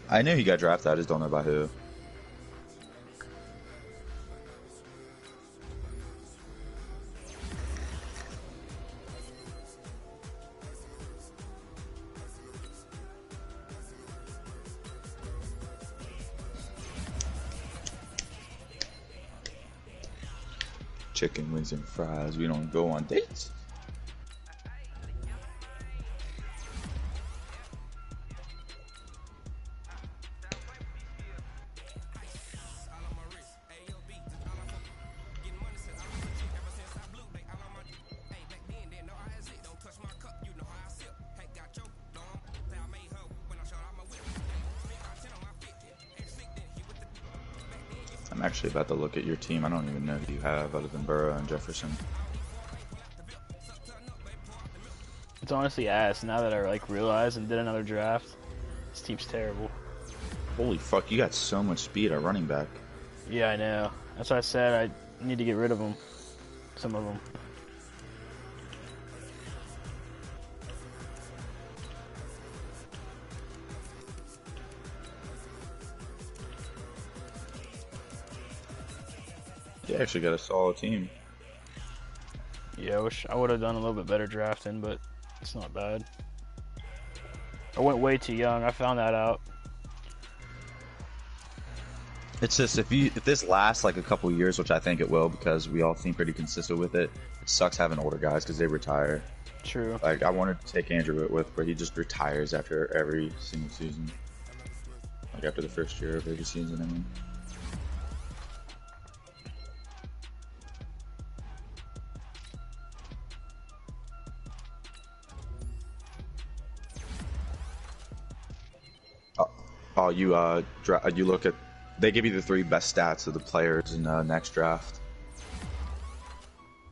I knew he got drafted. I just don't know by who. Chicken wings and fries. We don't go on dates. I'm actually about to look at your team. I don't even know who you have other than Burrow and Jefferson. It's honestly ass now that I like realized and did another draft. This team's terrible. Holy fuck, you got so much speed at running back. Yeah, I know. That's why I said I need to get rid of them. Some of them. You actually got a solid team. Yeah, I wish I would have done a little bit better drafting, but it's not bad. I went way too young. I found that out. It's just if this lasts like a couple years, which I think it will, because we all seem pretty consistent with it. It sucks having older guys because they retire. True. Like I wanted to take Andrew Whitworth, but he just retires after every single season. Like after the first year of every season, I mean. Oh, you look at, they give you the 3 best stats of the players in the next draft.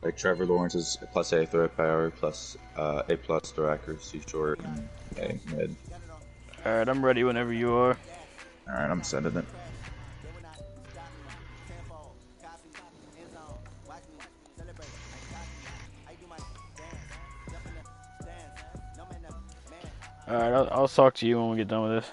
Like Trevor Lawrence is plus A throw power, plus A plus throw accuracy short, and A mid. Alright, I'm ready whenever you are. Alright, I'm sending it. Alright, I'll talk to you when we get done with this.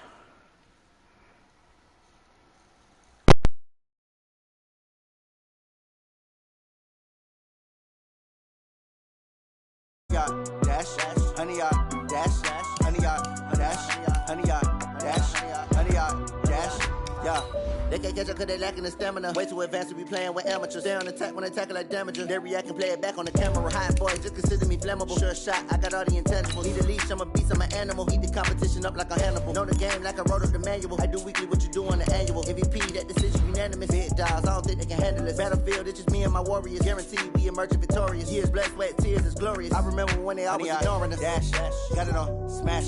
They can't catch up cause they lacking the stamina. Way too advanced to be playing with amateurs. Stay on attack when they tackle like damager. They react and play it back on the camera. Hot boys just consider me flammable. Sure shot, I got all the intangibles. Need a leash, I'm a beast, I'm an animal. Eat the competition up like a Hannibal. Know the game like I wrote up the manual. I do weekly what you do on the annual. MVP, that decision unanimous. Big dogs, I don't think they can handle it. Battlefield, it's just me and my warriors. Guaranteed we emerge victorious. Years, blood, sweat, tears, is glorious. I remember when they always ignoring us. Dash, got it on, smash,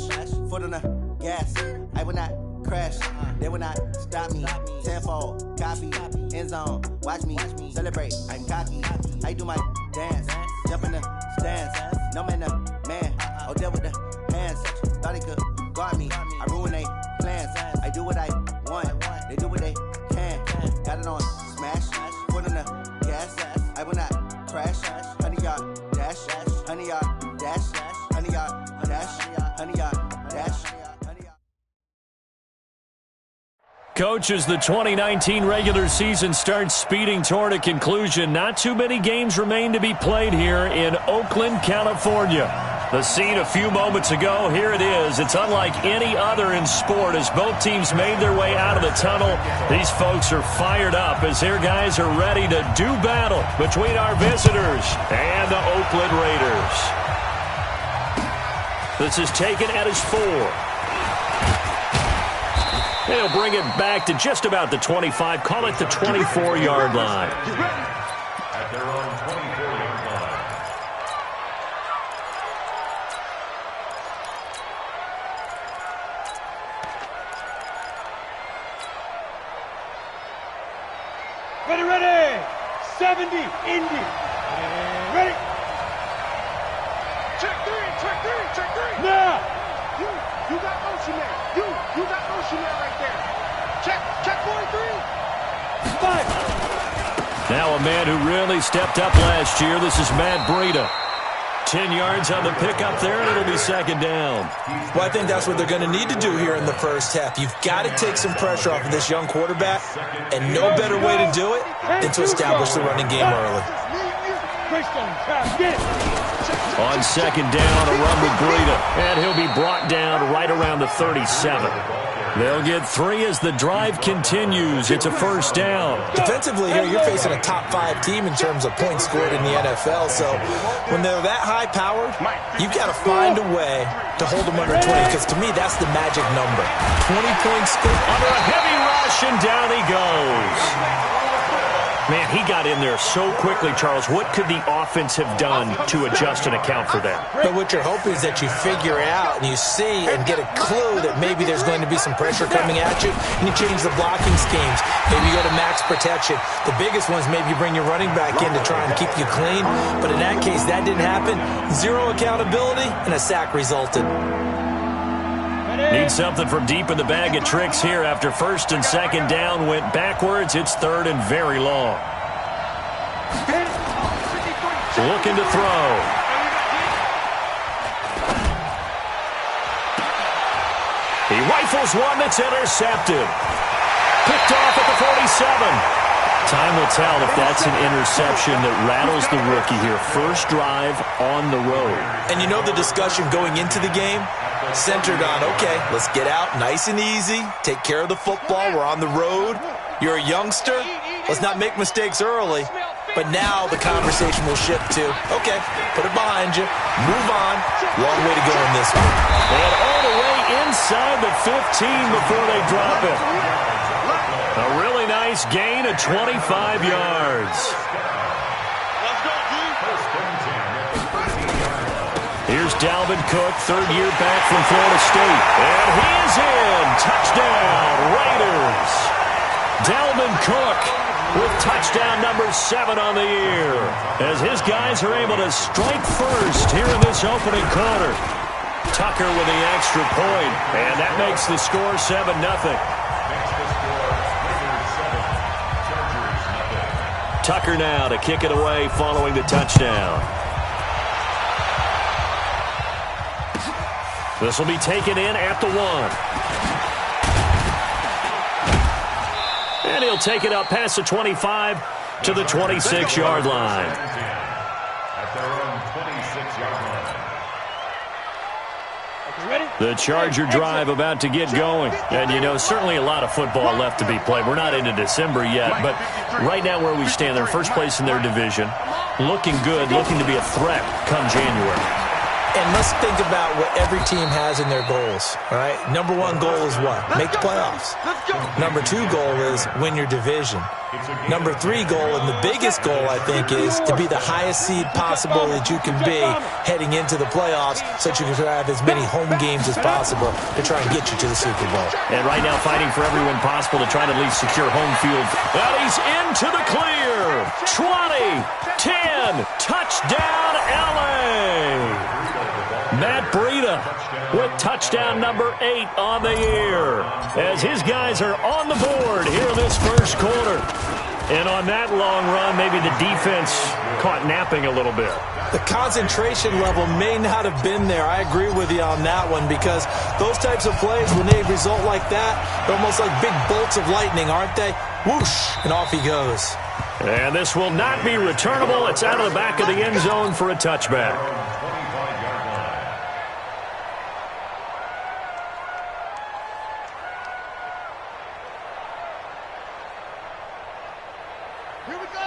foot on the gas. I will not crash, they will not stop me. Tenfold, copy, end zone, watch me celebrate. I'm cocky, I do my dance, jump in the stands. No man, man, oh there with the hands. Thought he could guard me, I ruin they plans. I do what I want, they do what they can. Got it on smash, foot on the gas. I will not crash, 100-yard dash, 100-yard dash, 100-yard dash, 100-yard dash. Coach, as the 2019 regular season starts speeding toward a conclusion, not too many games remain to be played here in Oakland, California. The scene a few moments ago, here it is. It's unlike any other in sport as both teams made their way out of the tunnel. These folks are fired up as their guys are ready to do battle between our visitors and the Oakland Raiders. This is taken at his 4. They'll bring it back to just about the 25, call it the 24-yard line. At their own 24-yard line. Ready, 70, Indy. Ready. Check three. Now. You got motion there. You got motion there right there. Check 43. 5. Now a man who really stepped up last year. This is Matt Breida. 10 yards on the pickup there, and it'll be second down. Well, I think that's what they're going to need to do here in the first half. You've got to take some pressure off of this young quarterback, and no better way to do it than to establish the running game early. On second down, a run with Breida, and he'll be brought down right around the 37. They'll get 3 as the drive continues. It's a first down. Defensively here, you're facing a top 5 team in terms of points scored in the NFL. So when they're that high-powered, you've got to find a way to hold them under 20, because to me, that's the magic number. 20 points scored. Under a heavy rush, and down he goes. Man, he got in there so quickly, Charles. What could the offense have done to adjust and account for that? But what you're hoping is that you figure out and you see and get a clue that maybe there's going to be some pressure coming at you, and you change the blocking schemes. Maybe you go to max protection. The biggest ones, maybe you bring your running back in to try and keep you clean. But in that case, that didn't happen. 0 accountability, and a sack resulted. Need something from deep in the bag of tricks here after first and second down went backwards. It's third and very long. Looking to throw. He rifles one that's intercepted. Picked off at the 47. Time will tell if that's an interception that rattles the rookie here. First drive on the road. And you know the discussion going into the game? Centered on, okay, let's get out nice and easy, take care of the football, we're on the road, you're a youngster, let's not make mistakes early. But now the conversation will shift to, okay, put it behind you, move on, long way to go in this one. And all the way inside the 15 before they drop it. A really nice gain of 25 yards. Here's Dalvin Cook, third year back from Florida State. And he is in. Touchdown, Raiders. Dalvin Cook with touchdown number 7 on the year, as his guys are able to strike first here in this opening quarter. Tucker with the extra point, and that makes the score 7-0. Tucker now to kick it away following the touchdown. This will be taken in at the 1. And he'll take it up past the 25 to the 26-yard line. At their own 26-yard line. The Charger drive about to get going. And, you know, certainly a lot of football left to be played. We're not into December yet, but right now where we stand, they're first place in their division. Looking good, looking to be a threat come January. And let's think about what every team has in their goals, all right? Number 1 goal is what? Make the playoffs. Number 2 goal is win your division. Number 3 goal, and the biggest goal, I think, is to be the highest seed possible that you can be heading into the playoffs, so that you can have as many home games as possible to try and get you to the Super Bowl. And right now fighting for everyone possible to try to at least secure home field. Well, he's into the clear. 20, 10, touchdown, LA. Matt Breida with touchdown number 8 on the year, as his guys are on the board here in this first quarter. And on that long run, maybe the defense caught napping a little bit. The concentration level may not have been there. I agree with you on that one, because those types of plays, when they result like that, they're almost like big bolts of lightning, aren't they? Whoosh, and off he goes. And this will not be returnable. It's out of the back of the end zone for a touchback.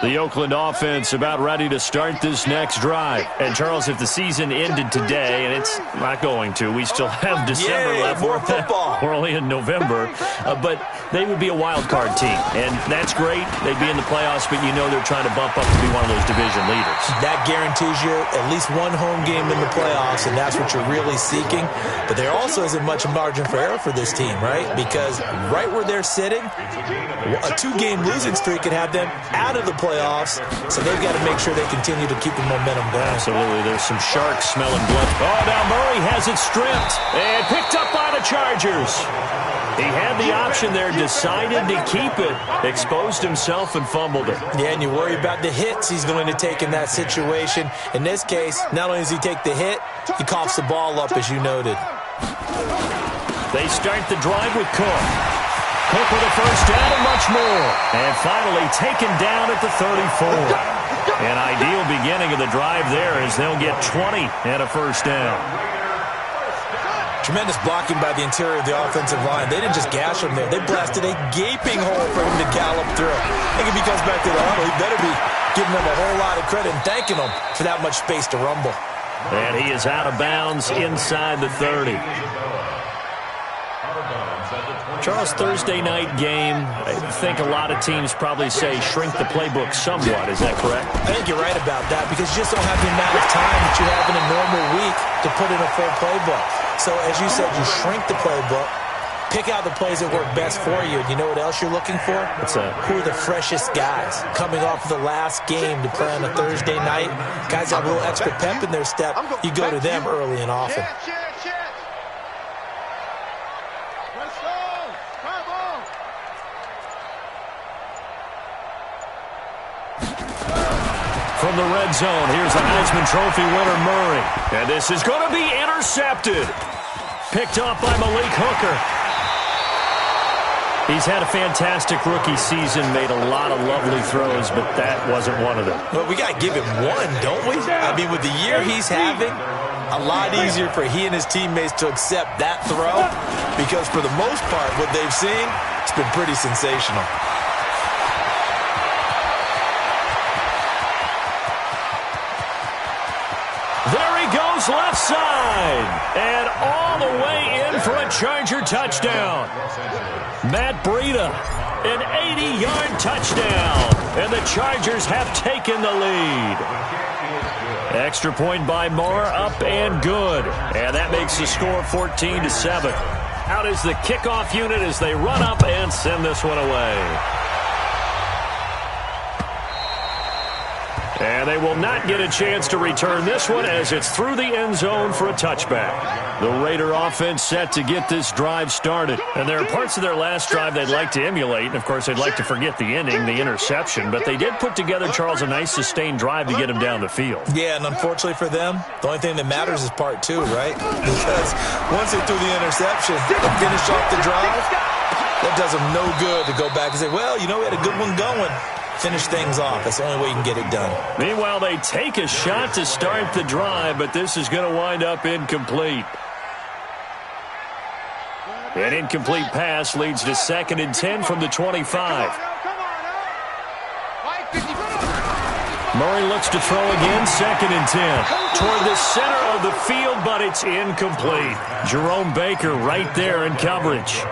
The Oakland offense about ready to start this next drive. And, Charles, if the season ended today, and it's not going to, we still have December left. More football. We're only in November. But they would be a wild card team. And that's great. They'd be in the playoffs, but you know they're trying to bump up to be one of those division leaders. That guarantees you at least one home game in the playoffs, and that's what you're really seeking. But there also isn't much margin for error for this team, right? Because right where they're sitting, a 2-game losing streak could have them out of the playoffs. So they've got to make sure they continue to keep the momentum going. Absolutely. There's some sharks smelling blood. Oh, now Murray has it stripped and picked up by the Chargers. He had the option there, decided to keep it, exposed himself and fumbled it. Yeah, and you worry about the hits he's going to take in that situation. In this case, not only does he take the hit, he coughs the ball up, as you noted. They start the drive with Cook. Cook with a first down and much more. And finally taken down at the 34. An ideal beginning of the drive there as they'll get 20 and a first down. Tremendous blocking by the interior of the offensive line. They didn't just gash him there. They blasted a gaping hole for him to gallop through. I think if he comes back to the huddle, he better be giving them a whole lot of credit and thanking them for that much space to rumble. And he is out of bounds inside the 30. Charles, Thursday night game, I think a lot of teams probably say shrink the playbook somewhat. Is that correct? I think you're right about that because you just don't have the amount of time that you have in a normal week to put in a full playbook. So, as you said, you shrink the playbook, pick out the plays that work best for you. You know what else you're looking for? Who are the freshest guys coming off of the last game to play on a Thursday night? Guys have a little extra pep in their step. You go to them early and often. From the red zone, here's the Heisman Trophy winner, Murray. And this is going to be intercepted. Picked off by Malik Hooker. He's had a fantastic rookie season, made a lot of lovely throws, but that wasn't one of them. Well, we got to give him one, don't we? I mean, with the year he's having, a lot easier for he and his teammates to accept that throw because for the most part, what they've seen, it's been pretty sensational. There he goes left side. And all the way in for a Charger touchdown. Matt Breida, an 80-yard touchdown. And the Chargers have taken the lead. Extra point by Moore, up and good. And that makes the score 14-7. Out is the kickoff unit as they run up and send this one away. And they will not get a chance to return this one as it's through the end zone for a touchback. The Raider offense set to get this drive started. And there are parts of their last drive they'd like to emulate. And, of course, they'd like to forget the ending, the interception. But they did put together, Charles, a nice sustained drive to get him down the field. Yeah, and unfortunately for them, the only thing that matters is part two, right? Because once they threw the interception and finished off the drive, that does them no good to go back and say, well, you know, we had a good one going. Finish things off. That's the only way you can get it done. Meanwhile, they take a shot to start the drive, but this is going to wind up incomplete. An incomplete pass leads to 2nd and 10 from the 25. Murray looks to throw again, 2nd and 10. Toward the center of the field, but it's incomplete. Jerome Baker right there in coverage.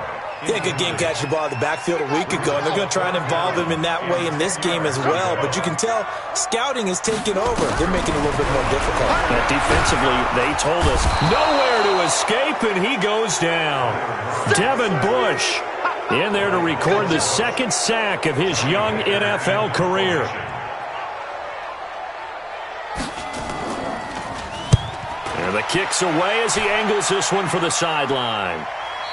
He had a good game catching the ball in the backfield a week ago, and they're going to try and involve him in that way in this game as well. But you can tell scouting is taking over. They're making it a little bit more difficult. Defensively, they told us nowhere to escape, and he goes down. Devin Bush in there to record the 2nd sack of his young NFL career. And the kick's away as he angles this one for the sideline.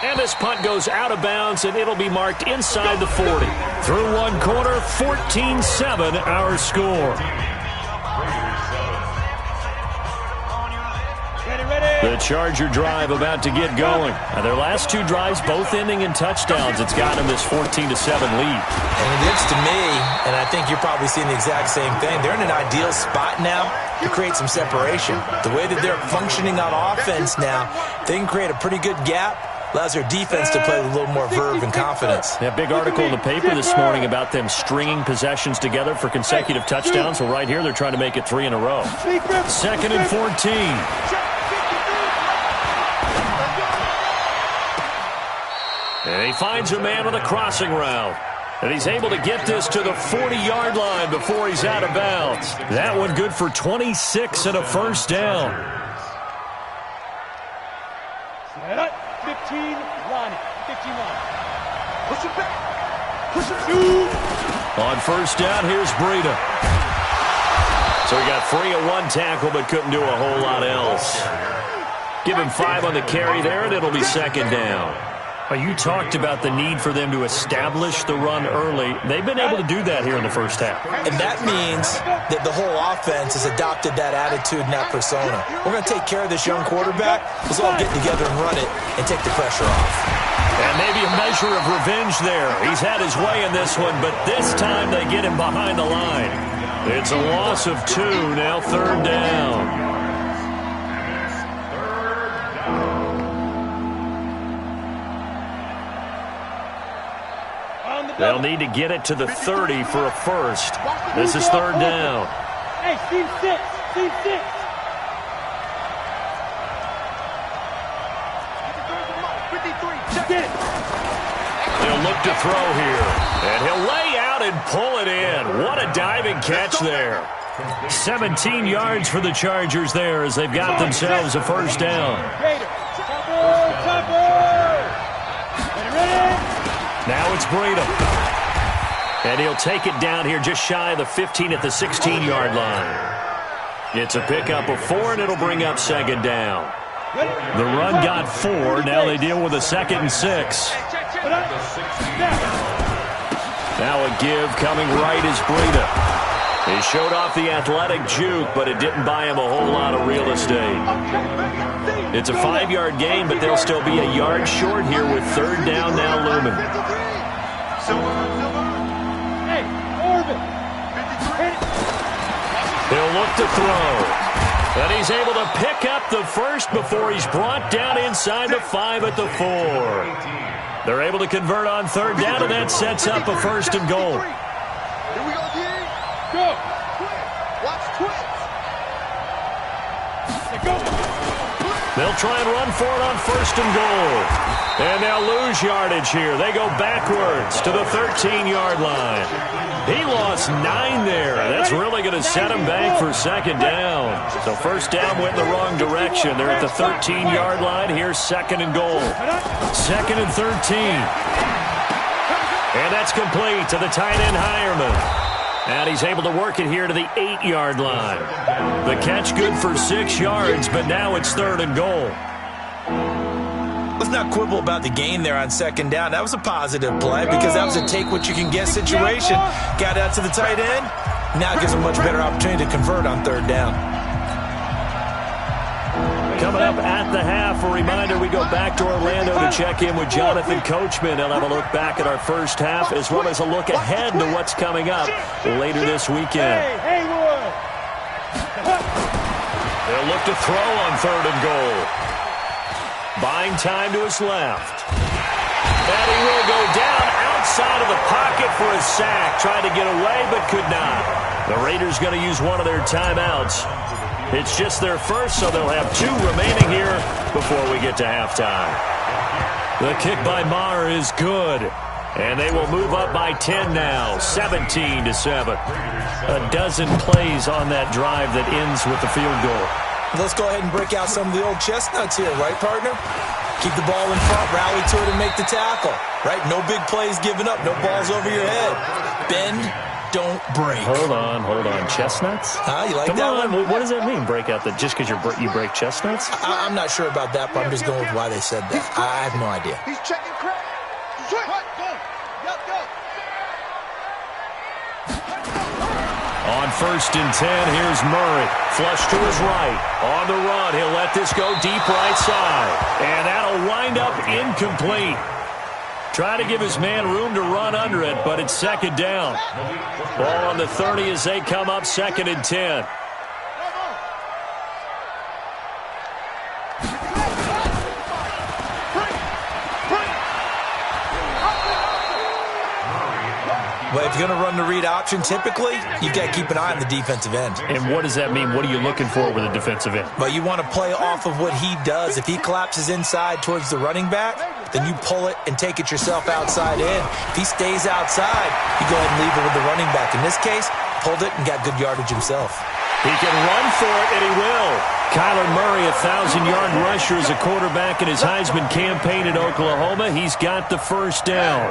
And this punt goes out of bounds, and it'll be marked inside the 40. Through one quarter, 14-7 our score. The Charger drive about to get going. Now, their last two drives both ending in touchdowns. It's got them this 14-7 lead. And it looks to me, and I think you're probably seeing the exact same thing, they're in an ideal spot now to create some separation. The way that they're functioning on offense now, they can create a pretty good gap. Allows their defense to play with a little more verve and confidence. Yeah, big article in the paper this morning about them stringing possessions together for consecutive touchdowns. Well, right here, they're trying to make it 3 in a row. 2nd and 14. And he finds a man on the crossing route. And he's able to get this to the 40-yard line before he's out of bounds. That one good for 26 and a first down. 15, run, 51. Push it back. Push it through. On first down, here's Breida. So he got free of one tackle, but couldn't do a whole lot else. Give him 5 on the carry there, and it'll be 2nd down. Well, you talked about the need for them to establish the run early. They've been able to do that here in the first half. And that means that the whole offense has adopted that attitude and that persona. We're going to take care of this young quarterback. Let's all get together and run it and take the pressure off. And maybe a measure of revenge there. He's had his way in this one, but this time they get him behind the line. It's a loss of 2, now 3rd down. They'll need to get it to the 30 for a first. This is 3rd down. Hey, Team 6. Team 6. He'll look to throw here. And he'll lay out and pull it in. What a diving catch there. 17 yards for the Chargers there as they've got themselves a first down. Now it's Breida. And he'll take it down here just shy of the 15 at the 16-yard line. It's a pickup of 4, and it'll bring up 2nd down. The run got 4. Now they deal with a 2nd and 6. Now a give coming right is Breida. He showed off the athletic juke, but it didn't buy him a whole lot of real estate. It's a 5-yard gain, but they'll still be a yard short here with 3rd down now looming. He'll look to throw. And he's able to pick up the first before he's brought down inside the 5 at the 4. They're able to convert on 3rd down, and that sets up a 1st and goal. Here we go, D. Go. Watch twits. They'll try and run for it on 1st and goal. And they'll lose yardage here. They go backwards to the 13-yard line. He lost 9 there. That's really going to set him back for 2nd down. So 1st down went in the wrong direction. They're at the 13-yard line. Here's 2nd and goal. 2nd and 13. And that's complete to the tight end Hireman. And he's able to work it here to the 8-yard line. The catch good for 6 yards, but now it's 3rd and goal. Let's not quibble about the gain there on 2nd down. That was a positive play because that was a take-what-you-can-get situation. Got out to the tight end. Now it gives him a much better opportunity to convert on 3rd down. Coming up at the half, a reminder, we go back to Orlando to check in with Jonathan Coachman. He'll have a look back at our first half as well as a look ahead to what's coming up later this weekend. They'll look to throw on 3rd and goal. Buying time to his left. And he will go down outside of the pocket for a sack. Tried to get away but could not. The Raiders going to use one of their timeouts. It's just their first, so they'll have 2 remaining here before we get to halftime. The kick by Maher is good. And they will move up by 10 now, 17-7. A dozen plays on that drive that ends with the field goal. Let's go ahead and break out some of the old chestnuts here, right, partner? Keep the ball in front, rally to it, and make the tackle, right? No big plays given up, no balls over your head. Bend, don't break. Hold on. Chestnuts? You like Come that on. one? What does that mean, break out? Just because you break chestnuts? I'm not sure about that, but I'm just going with why they said that. I have no idea. He's checking crack. Go. On 1st and 10, here's Murray. Flush to his right. On the run, he'll let this go deep right side. And that'll wind up incomplete. Try to give his man room to run under it, but it's 2nd down. Ball on the 30 as they come up 2nd and 10. Well, if you're going to run the read option, typically, you've got to keep an eye on the defensive end. And what does that mean? What are you looking for with a defensive end? Well, you want to play off of what he does. If he collapses inside towards the running back, then you pull it and take it yourself outside in. If he stays outside, you go ahead and leave it with the running back. In this case, pulled it and got good yardage himself. He can run for it, and he will. Kyler Murray, 1,000-yard rusher as a quarterback in his Heisman campaign at Oklahoma. He's got the first down.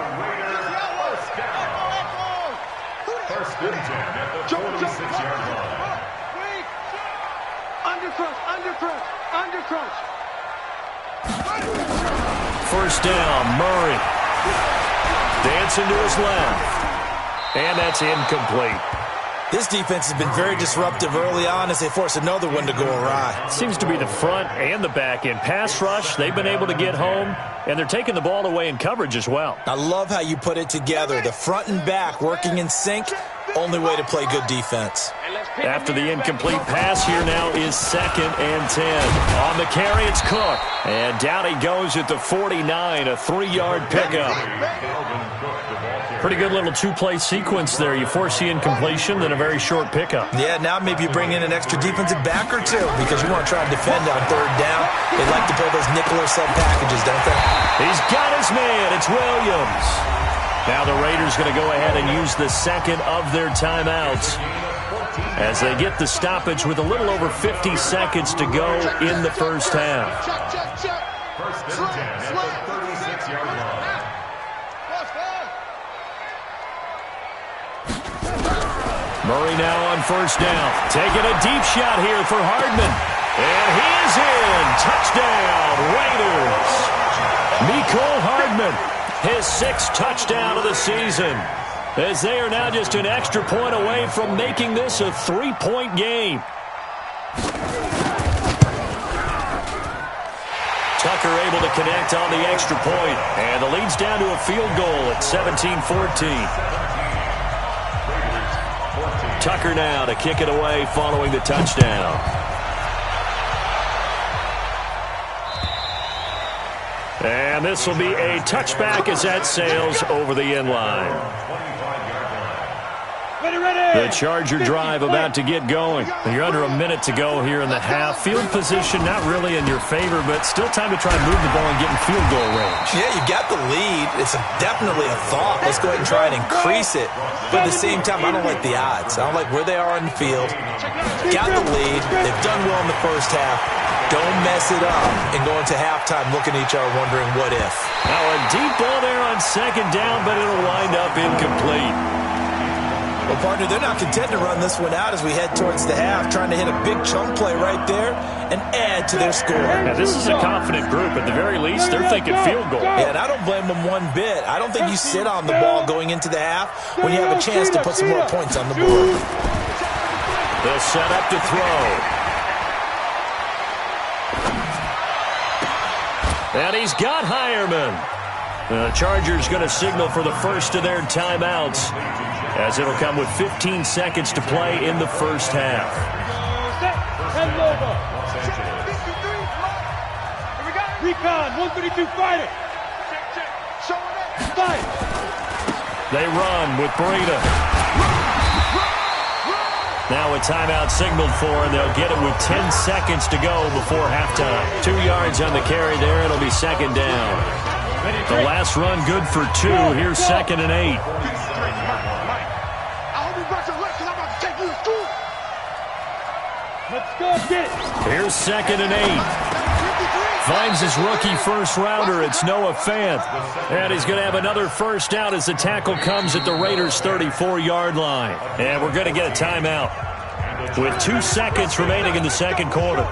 first down. Murray dancing to his left. And that's incomplete. This defense has been very disruptive early on as they force another one to go awry. Seems to be the front and the back end. Pass rush, they've been able to get home, and they're taking the ball away in coverage as well. I love how you put it together. The front and back working in sync, only way to play good defense. After the incomplete pass, here now is 2nd and 10. On the carry, it's Cook. And down he goes at the 49, a 3-yard pickup. Pretty good little two-play sequence there. You force the incompletion, then a very short pickup. Yeah, now maybe you bring in an extra defensive back or two because you want to try and defend on 3rd down. They like to play those nickel or sub packages, don't they? He's got his man. It's Williams. Now the Raiders going to go ahead and use the second of their timeouts as they get the stoppage with a little over 50 seconds to go in the first half. First and 10 at the 36-yard line. Murray now on first down. Taking a deep shot here for Hardman. And he is in. Touchdown, Raiders. Mecole Hardman, his 6th touchdown of the season, as they are now just an extra point away from making this a 3-point game. Tucker able to connect on the extra point, and the lead's down to a field goal at 17-14. Tucker now to kick it away following the touchdown. And this will be a touchback as that sails over the end line. The Charger drive about to get going. You're under a minute to go here in the half. Field position not really in your favor, but still time to try and move the ball and get in field goal range. Yeah, you got the lead. It's definitely a thought. Let's go ahead and try and increase it. But at the same time, I don't like the odds. I don't like where they are on the field. Got the lead. They've done well in the first half. Don't mess it up and go into halftime looking at each other wondering what if. Now a deep ball there on 2nd down, but it'll wind up incomplete. Well, partner, they're not content to run this one out as we head towards the half, trying to hit a big chunk play right there and add to their score. Now, this is a confident group. At the very least, they're thinking field goal. Yeah, and I don't blame them one bit. I don't think you sit on the ball going into the half when you have a chance to put some more points on the board. They'll set up to throw. And he's got Hireman. The Chargers going to signal for the first of their timeouts, as it'll come with 15 seconds to play in the first half. Recon, 132 fighter. Fight. They run with Breida. Now a timeout signaled for, and they'll get it with 10 seconds to go before halftime. 2 yards on the carry there. It'll be 2nd down. The last run good for 2. Here's 2nd and 8. Let's go get it. Here's 2nd and 8. Finds his rookie first rounder. It's Noah Fant. And he's going to have another first down as the tackle comes at the Raiders' 34-yard line. And we're going to get a timeout with 2 seconds remaining in the second quarter.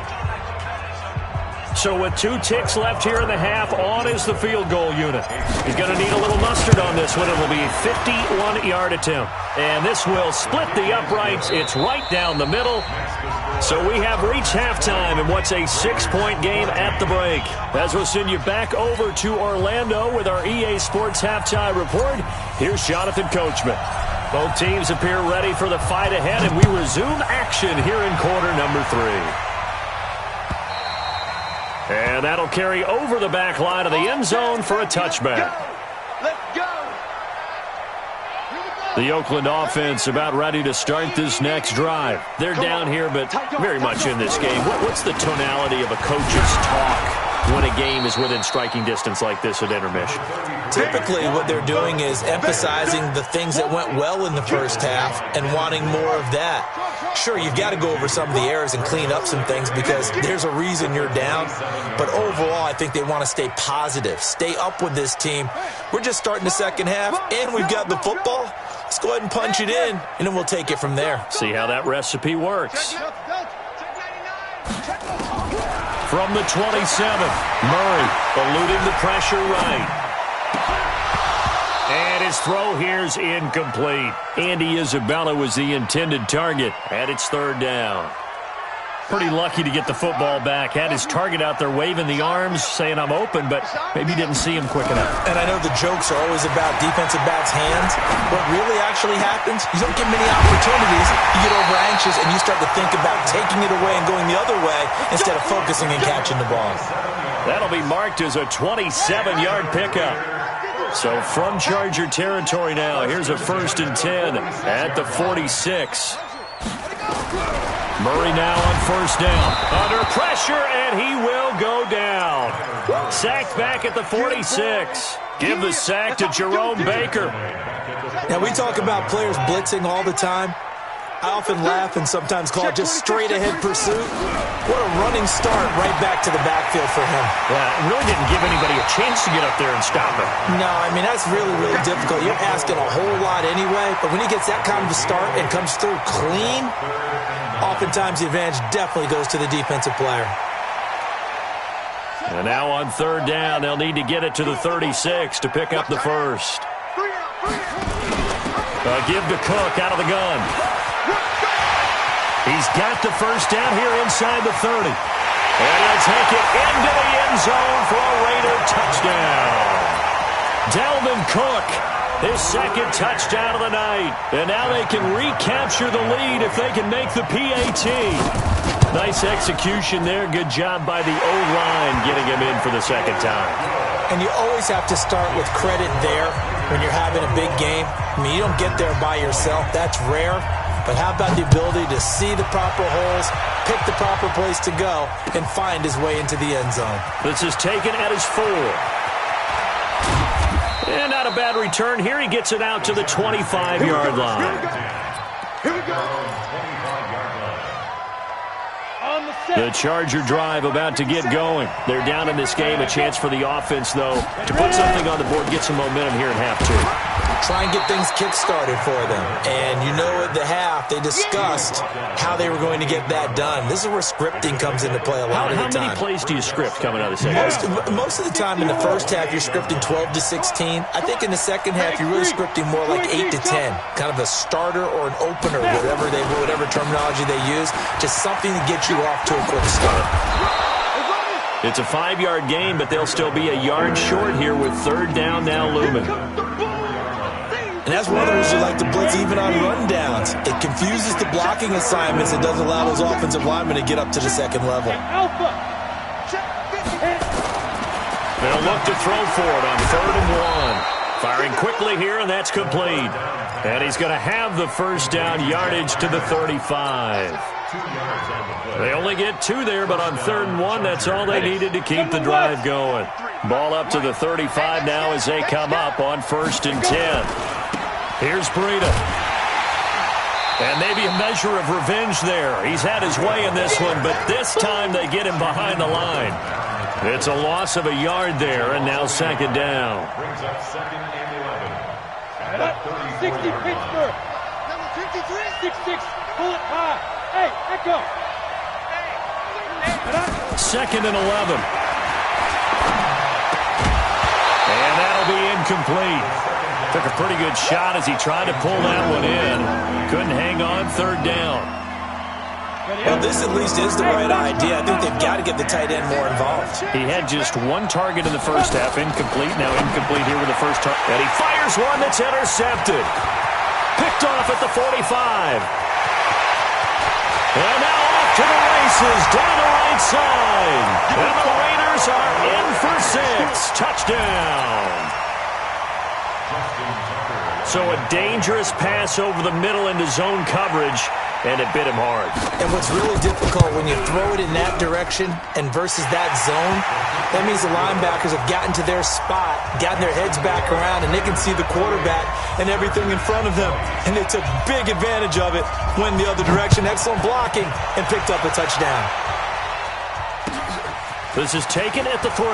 So with 2 ticks left here in the half, on is the field goal unit. He's going to need a little mustard on this one. It will be a 51-yard attempt. And this will split the uprights. It's right down the middle. So we have reached halftime in what's a 6-point game at the break. As we'll send you back over to Orlando with our EA Sports Halftime Report, here's Jonathan Coachman. Both teams appear ready for the fight ahead, and we resume action here in quarter number 3. And that'll carry over the back line of the end zone for a touchback. Let's go. The Oakland offense about ready to start this next drive. They're down here, but very much in this game. What's the tonality of a coach's talk when a game is within striking distance like this at intermission? Typically, what they're doing is emphasizing the things that went well in the first half and wanting more of that. Sure, you've got to go over some of the errors and clean up some things because there's a reason you're down. But overall, I think they want to stay positive, stay up with this team. We're just starting the second half, and we've got the football. Let's go ahead and punch it in, and then we'll take it from there. See how that recipe works. From the 27th, Murray eluding the pressure right. And his throw here's incomplete. Andy Isabella was the intended target, and it's third down. Pretty lucky to get the football back. Had his target out there waving the arms, saying I'm open, but maybe didn't see him quick enough. And I know the jokes are always about defensive backs' hands. What really actually happens, you don't get many opportunities. You get over anxious, and you start to think about taking it away and going the other way instead of focusing and catching the ball. That'll be marked as a 27-yard pickup. So from Charger territory now, here's a 1st and 10 at the 46. Murray now on 1st down. Under pressure, and he will go down. Sacked back at the 46. Give the sack to Jerome Baker. Now, we talk about players blitzing all the time. I often laugh and sometimes call it just straight-ahead pursuit. What a running start right back to the backfield for him. Yeah, it really didn't give anybody a chance to get up there and stop him. No, I mean, that's really, really difficult. You're asking a whole lot anyway, but when he gets that kind of a start and comes through clean, oftentimes the advantage definitely goes to the defensive player. And now on 3rd down, they'll need to get it to the 36 to pick up the first. Give to Cook out of the gun. He's got the 1st down here inside the 30. And he'll take it into the end zone for a Raider touchdown. Dalvin Cook, his 2nd touchdown of the night. And now they can recapture the lead if they can make the PAT. Nice execution there. Good job by the O-line getting him in for the 2nd time. And you always have to start with credit there when you're having a big game. I mean, you don't get there by yourself. That's rare. But how about the ability to see the proper holes, pick the proper place to go, and find his way into the end zone? This is taken at his 4. And not a bad return. Here he gets it out to the 25-yard line. Here we go. The Charger drive about to get going. They're down in this game. A chance for the offense, though, to put something on the board, get some momentum here in half 2. Try and get things kick-started for them. And you know at the half, they discussed how they were going to get that done. This is where scripting comes into play a lot of the time. How many plays do you script coming out of the second half? Most of the time in the first half, you're scripting 12 to 16. I think in the second half, you're really scripting more like 8 to 10. Kind of a starter or an opener, whatever terminology they use. Just something to get you off to a quick start. It's a 5-yard gain, but they'll still be a yard short here with 3rd down now looming. And that's one of the reasons you like to blitz even on rundowns. It confuses the blocking assignments and doesn't allow those offensive linemen to get up to the 2nd level. They'll look to throw for it on 3rd and 1. Firing quickly here, and that's complete. And he's going to have the 1st down yardage to the 35. They only get 2 there, but on 3rd and 1, that's all they needed to keep the drive going. Ball up to the 35 now as they come up on 1st and 10. Here's Breida. And maybe a measure of revenge there. He's had his way in this one, but this time they get him behind the line. It's a loss of a yard there, and now 2nd down. Brings up 2nd and 11. 60 Pittsburgh. Number 53. 6-6. Pull it high. Hey, echo. 2nd and 11. And that'll be incomplete. Took a pretty good shot as he tried to pull that one in. Couldn't hang on 3rd down. Well, this at least is the right idea. I think they've got to get the tight end more involved. He had just 1 target in the first half. Incomplete. Now incomplete here with the first target. And he fires one that's intercepted. Picked off at the 45. And now off to the races down the right side. And the Raiders are in for 6. Touchdown. So a dangerous pass over the middle into zone coverage, and it bit him hard. And what's really difficult when you throw it in that direction and versus that zone, that means the linebackers have gotten to their spot, gotten their heads back around, and they can see the quarterback and everything in front of them. And they took big advantage of it, went the other direction, excellent blocking, and picked up a touchdown. This is taken at the 3.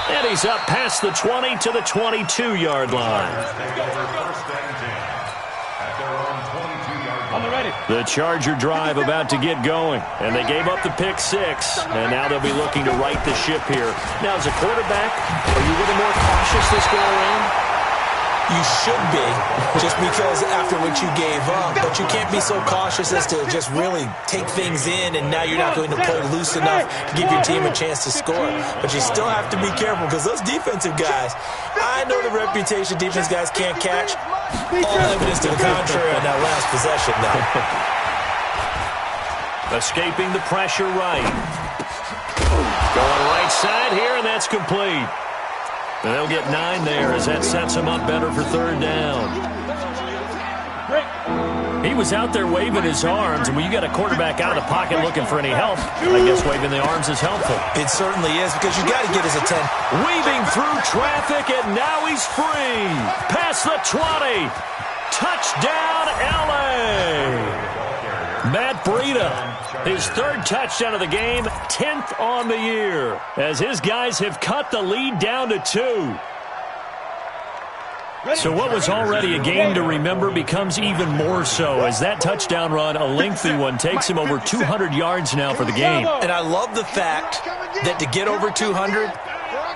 And he's up past the 20 to the 22-yard line. First and 10 at their own 22-yard The Charger drive about to get going, and they gave up the pick six, and now they'll be looking to right the ship here. Now, as a quarterback, are you a little more cautious this go around? You should be, just because after what you gave up, but you can't be so cautious as to just really take things in, and now you're not going to play loose enough to give your team a chance to score. But you still have to be careful, because those defensive guys, I know the reputation defense guys can't catch. All evidence to the contrary on that last possession, though. Escaping the pressure right. Going right side here, and that's complete. And they'll get 9 there as that sets him up better for third down. He was out there waving his arms, and when you got a quarterback out of the pocket looking for any help, I guess waving the arms is helpful. It certainly is, because you got to get his attention. Weaving through traffic, and now he's free. Past the 20. Touchdown, L.A. Matt Breida, his third touchdown of the game, 10th on the year, as his guys have cut the lead down to 2. So what was already a game to remember becomes even more so, as that touchdown run, a lengthy one, takes him over 200 yards now for the game. And I love the fact that to get over 200,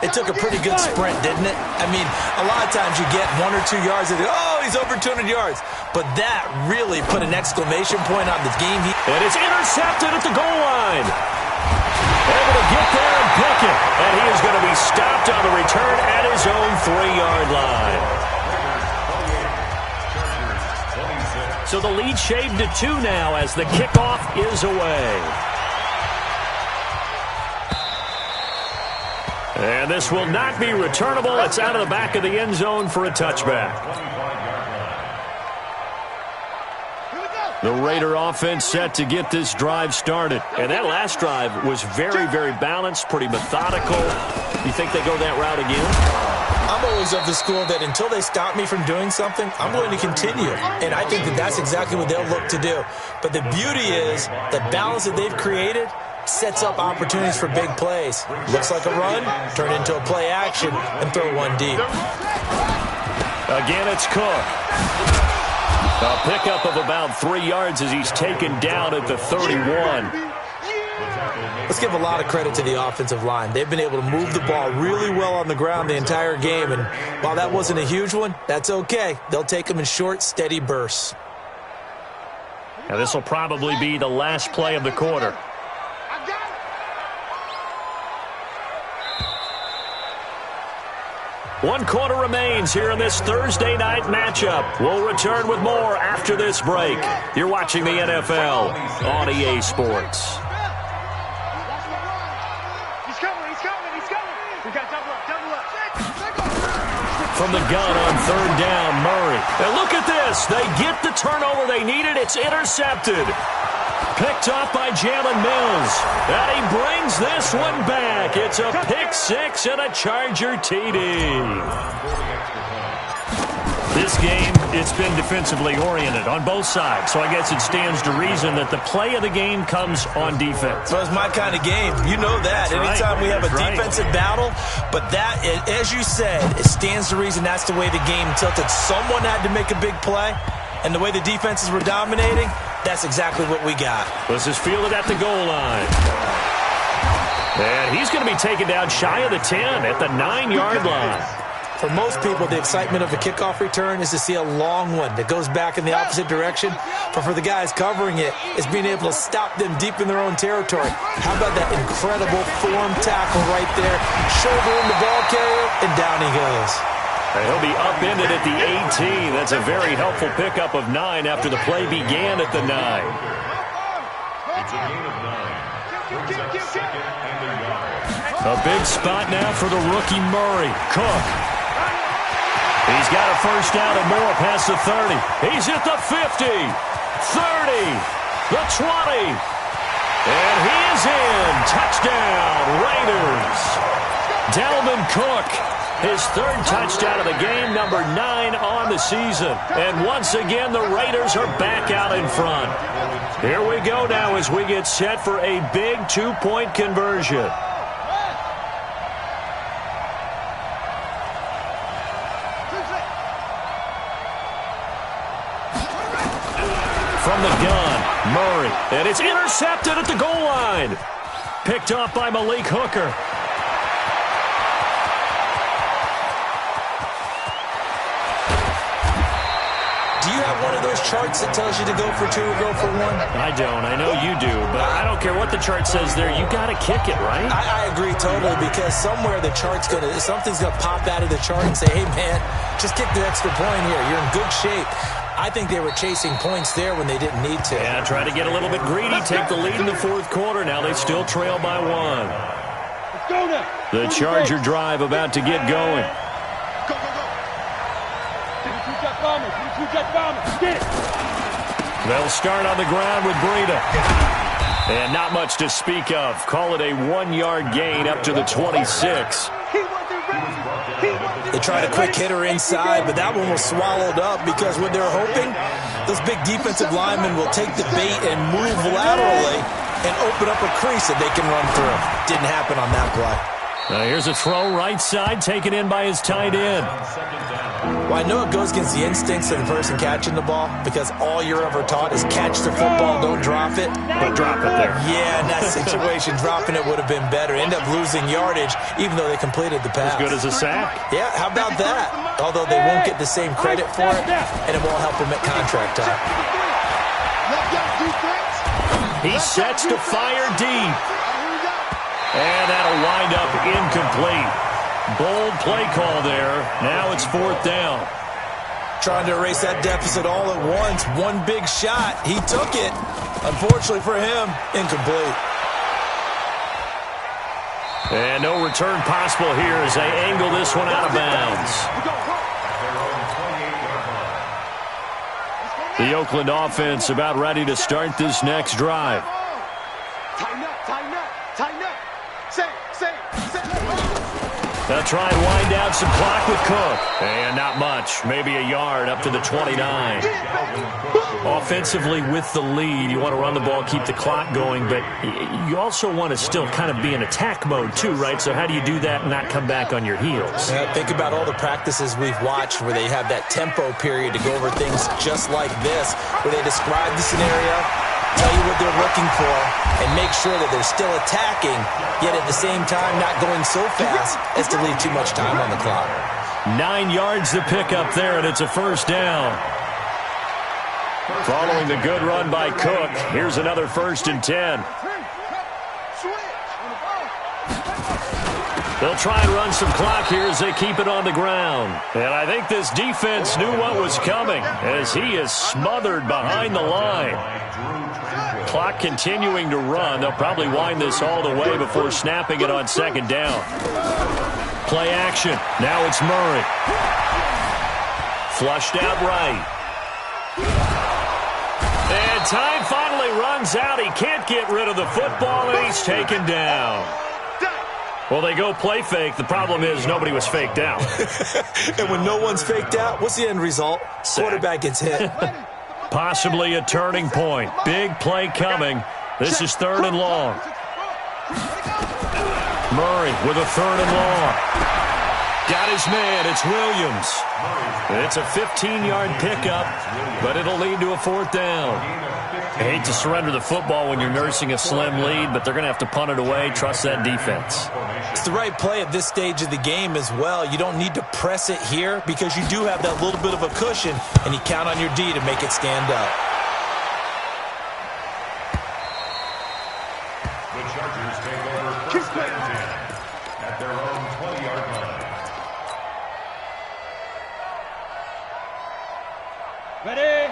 it took a pretty good sprint, didn't it? I mean, a lot of times you get 1 or 2 yards and oh, he's over 200 yards. But that really put an exclamation point on the game. And it's intercepted at the goal line. Able to get there and pick it. And he is going to be stopped on the return at his own 3-yard line. So the lead shaved to 2 now as the kickoff is away. And this will not be returnable. It's out of the back of the end zone for a touchback. The Raider offense set to get this drive started. And that last drive was very, very balanced, pretty methodical. You think they go that route again? I'm always of the school that until they stop me from doing something, I'm going to continue. And I think that that's exactly what they'll look to do. But the beauty is the balance that they've created sets up opportunities for big plays. Looks like a run, turn into a play action, and throw one deep. Again, it's Cook. A pickup of about 3 yards as he's taken down at the 31. Let's give a lot of credit to the offensive line. They've been able to move the ball really well on the ground the entire game, and while that wasn't a huge one, that's okay. They'll take them in short, steady bursts. Now this will probably be the last play of the quarter. 1 quarter remains here in this Thursday night matchup. We'll return with more after this break. You're watching the NFL on EA Sports. He's coming. We got double up. From the gun on third down, Murray. And look at this. They get the turnover they needed. It's intercepted. Picked off by Jalen Mills. And he brings this one back. It's a pick six and a Charger TD. This game, it's been defensively oriented on both sides, so I guess it stands to reason that the play of the game comes on defense. Well, it's my kind of game. You know that. That's Anytime right. we have a That's defensive battle, but that, as you said, it stands to reason that's the way the game tilted. Someone had to make a big play, and the way the defenses were dominating, that's exactly what we got. This is fielded at the goal line. And he's going to be taken down shy of the 10 at the 9-yard line. For most people, the excitement of a kickoff return is to see a long one that goes back in the opposite direction. But for the guys covering it, it's being able to stop them deep in their own territory. How about that incredible form tackle right there? Shoulder in the ball carrier, and down he goes. And he'll be upended at the 18. That's a very helpful pickup of 9 after the play began at the 9. It's a gain of 9. Brings up second and a yard. A big spot now for the rookie Murray. Cook. He's got a first down and more past the 30. He's at the 50, 30, the 20. And he is in. Touchdown, Raiders. Dalvin Cook, his third touchdown of the game, number 9 on the season. And once again, the Raiders are back out in front. Here we go now as we get set for a big 2-point conversion. From the And it's intercepted at the goal line. Picked off by Malik Hooker. Do you have one of those charts that tells you to go for 2 or go for 1? I don't. I know you do, but I don't care what the chart says there. You got to kick it, right? I agree totally, because somewhere the chart's something's gonna pop out of the chart and say, hey man, just kick the extra point here. You're in good shape. I think they were chasing points there when they didn't need to. Yeah, try to get a little bit greedy, take the lead in the fourth quarter. Now they still trail by 1. Let's go now. The Charger drive about to get going. Go, go, go. 22 jet bombers. 22 jet bombers. Get it. They'll start on the ground with Breida. And not much to speak of. Call it a 1-yard gain up to the 26. He wasn't ready. They tried a quick hitter inside, but that one was swallowed up because what they're hoping, those big defensive linemen will take the bait and move laterally and open up a crease that they can run through. Didn't happen on that play. Now here's a throw right side, taken in by his tight end. Well, I know it goes against the instincts of the person catching the ball, because all you're ever taught is catch the football, don't drop it. But drop it there. Yeah, in that situation, dropping it would have been better. End up losing yardage, even though they completed the pass. As good as a sack. Yeah, how about that? Although they won't get the same credit for it, and it won't help them at contract time. He sets to fire deep. And that'll wind up incomplete. Bold play call there. Now it's 4th down. Trying to erase that deficit all at once. One big shot. He took it. Unfortunately for him, incomplete. And no return possible here as they angle this one out of bounds. The Oakland offense about ready to start this next drive. Tighten up, tighten up, tighten up. Say. They'll try and wind down some clock with Cook. And not much. Maybe a yard up to the 29. Offensively with the lead, you want to run the ball, keep the clock going, but you also want to still kind of be in attack mode too, right? So how do you do that and not come back on your heels? Yeah, think about all the practices we've watched where they have that tempo period to go over things just like this, where they describe the scenario, tell you what they're looking for, and make sure that they're still attacking, yet at the same time not going so fast as to leave too much time on the clock. 9 yards to pick up there, and it's a 1st down. Following the good run by Cook, here's another 1st and 10. They'll try and run some clock here as they keep it on the ground. And I think this defense knew what was coming as he is smothered behind the line. Clock continuing to run. They'll probably wind this all the way before snapping it on 2nd down. Play action. Now it's Murray. Flushed out right. And time finally runs out. He can't get rid of the football, and he's taken down. Well, they go play fake. The problem is nobody was faked out. And when no one's faked out, what's the end result? Sack. Quarterback gets hit. Possibly a turning point. Big play coming. This is 3rd and long. Murray with a 3rd and long. Got his man. It's Williams. It's a 15-yard pickup, but it'll lead to a 4th down. I hate to surrender the football when you're nursing a slim lead, but they're going to have to punt it away. Trust that defense. It's the right play at this stage of the game as well. You don't need to press it here because you do have that little bit of a cushion, and you count on your D to make it stand up. The Chargers take over 1st and 10 at their own 20-yard line.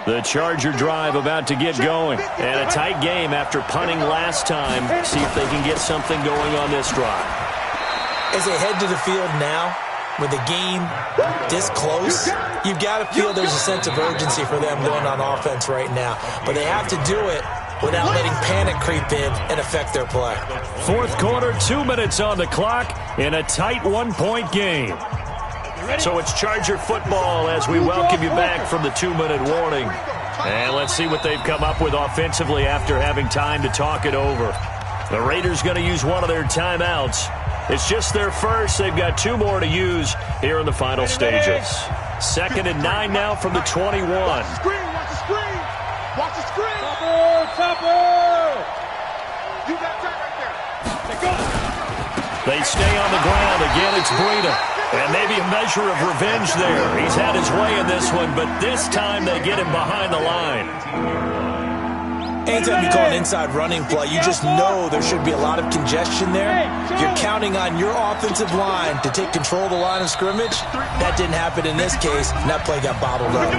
The Charger drive about to get going. And a tight game after punting last time. See if they can get something going on this drive. As they head to the field now, with the game this close, you've got to feel there's a sense of urgency for them going on offense right now. But they have to do it without letting panic creep in and affect their play. 4th quarter, 2 minutes on the clock in a tight 1-point game. So it's Charger football as we welcome you back from the 2-minute warning. And let's see what they've come up with offensively after having time to talk it over. The Raiders going to use one of their timeouts. It's just their first. They've got 2 more to use here in the final stages. 2nd and 9 now from the 21. Watch the screen. Watch the screen. Watch the screen. Topper. They stay on the ground. Again, it's Breida. And maybe a measure of revenge there. He's had his way in this one, but this time they get him behind the line. Anytime you call an inside running play, you just know there should be a lot of congestion there. You're counting on your offensive line to take control of the line of scrimmage. That didn't happen in this case, and that play got bottled up.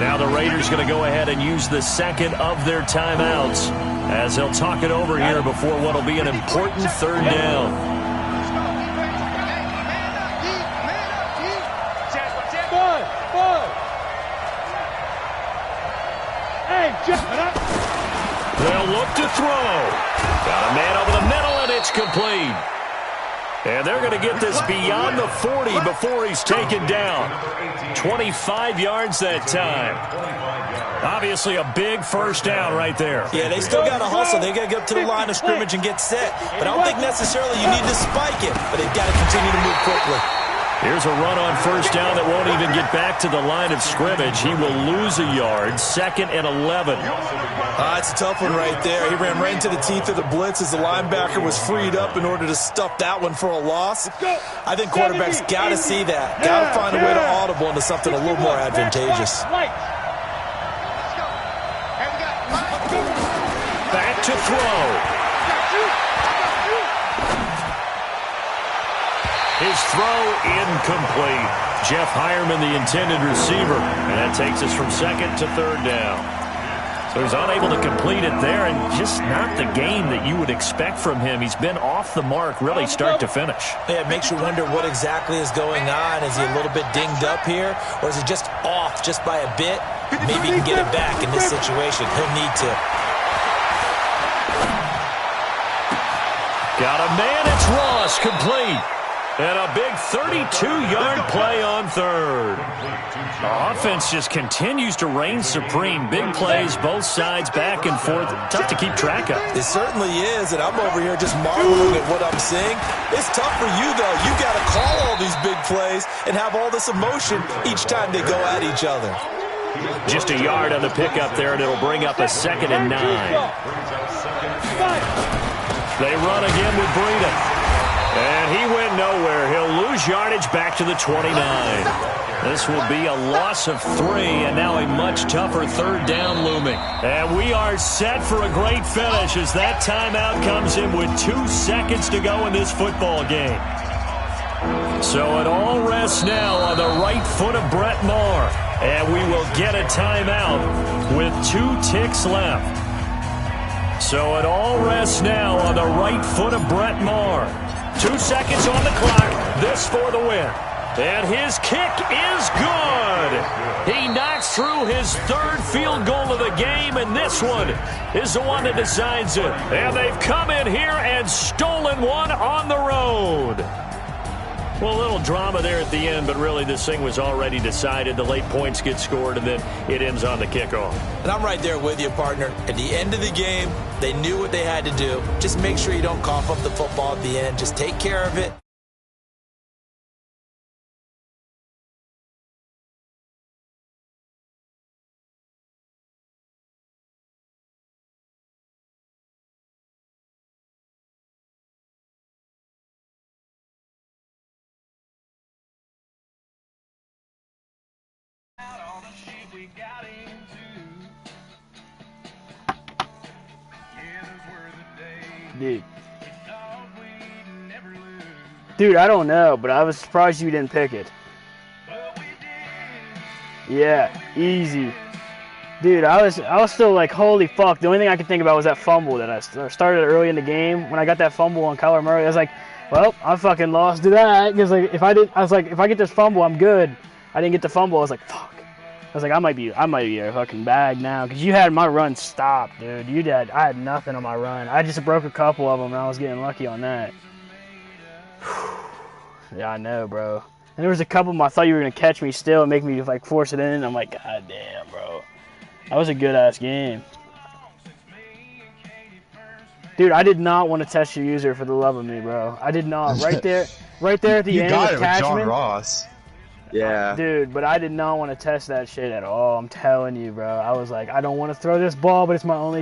Now the Raiders going to go ahead and use the second of their timeouts as they'll talk it over here before what will be an important third down. They'll look to throw. Got a man over the middle, and it's complete. And they're going to get this beyond the 40 before he's taken down. 25 yards that time. Obviously a big first down right there. Yeah, they still got to hustle. They got to get up to the line of scrimmage and get set. But I don't think necessarily you need to spike it, but they've got to continue to move quickly. Here's a run on first down that won't even get back to the line of scrimmage. He will lose a yard. 2nd and 11. It's a tough one right there. He ran right into the teeth of the blitz as the linebacker was freed up in order to stuff that one for a loss. I think quarterbacks got to see that. Got to find a way to audible into something a little more advantageous. Back to throw. His throw incomplete. Jeff Hireman, the intended receiver. And that takes us from 2nd to 3rd down. So he's unable to complete it there, and just not the game that you would expect from him. He's been off the mark really start to finish. Yeah, it makes you wonder what exactly is going on. Is he a little bit dinged up here, or is he just off just by a bit? Maybe he can get it back in this situation. He'll need to. Got a man, it's Ross, complete. And a big 32-yard play on 3rd. The offense just continues to reign supreme. Big plays, both sides, back and forth. Tough to keep track of. It certainly is, and I'm over here just marveling at what I'm seeing. It's tough for you, though. You got to call all these big plays and have all this emotion each time they go at each other. Just a yard on the pickup there, and it'll bring up a 2nd and 9. They run again with Breida. And he went nowhere. He'll lose yardage back to the 29. This will be a loss of 3, and now a much tougher 3rd down looming. And we are set for a great finish as that timeout comes in with 2 seconds to go in this football game. So it all rests now on the right foot of Brett Maher. And we will get a timeout with 2 ticks left. So it all rests now on the right foot of Brett Maher. 2 seconds on the clock. This for the win. And his kick is good. He knocks through his 3rd field goal of the game, and this one is the one that decides it. And they've come in here and stolen one on the road. Well, a little drama there at the end, but really this thing was already decided. The late points get scored, and then it ends on the kickoff. And I'm right there with you, partner. At the end of the game, they knew what they had to do. Just make sure you don't cough up the football at the end. Just take care of it. Dude, I don't know, but I was surprised you didn't pick it. Yeah, easy. Dude, I was still like, holy fuck. The only thing I could think about was that fumble that I started early in the game. When I got that fumble on Kyler Murray, I was like, well, I fucking lost to that. Because like, if I get this fumble, I'm good. I didn't get the fumble. I was like, fuck. I was like, I might be a fucking bag now. Because you had my run stopped, dude. I had nothing on my run. I just broke a couple of them, and I was getting lucky on that. Yeah, I know, bro. And there was a couple of them I thought you were going to catch me still and make me like force it in. And I'm like, god damn, bro. That was a good-ass game. Dude, I did not want to test your user for the love of me, bro. I did not. Right there at the you end got of it with John Cashman. Ross. Yeah. Dude, but I did not want to test that shit at all. I'm telling you, bro. I was like, I don't want to throw this ball, but it's my only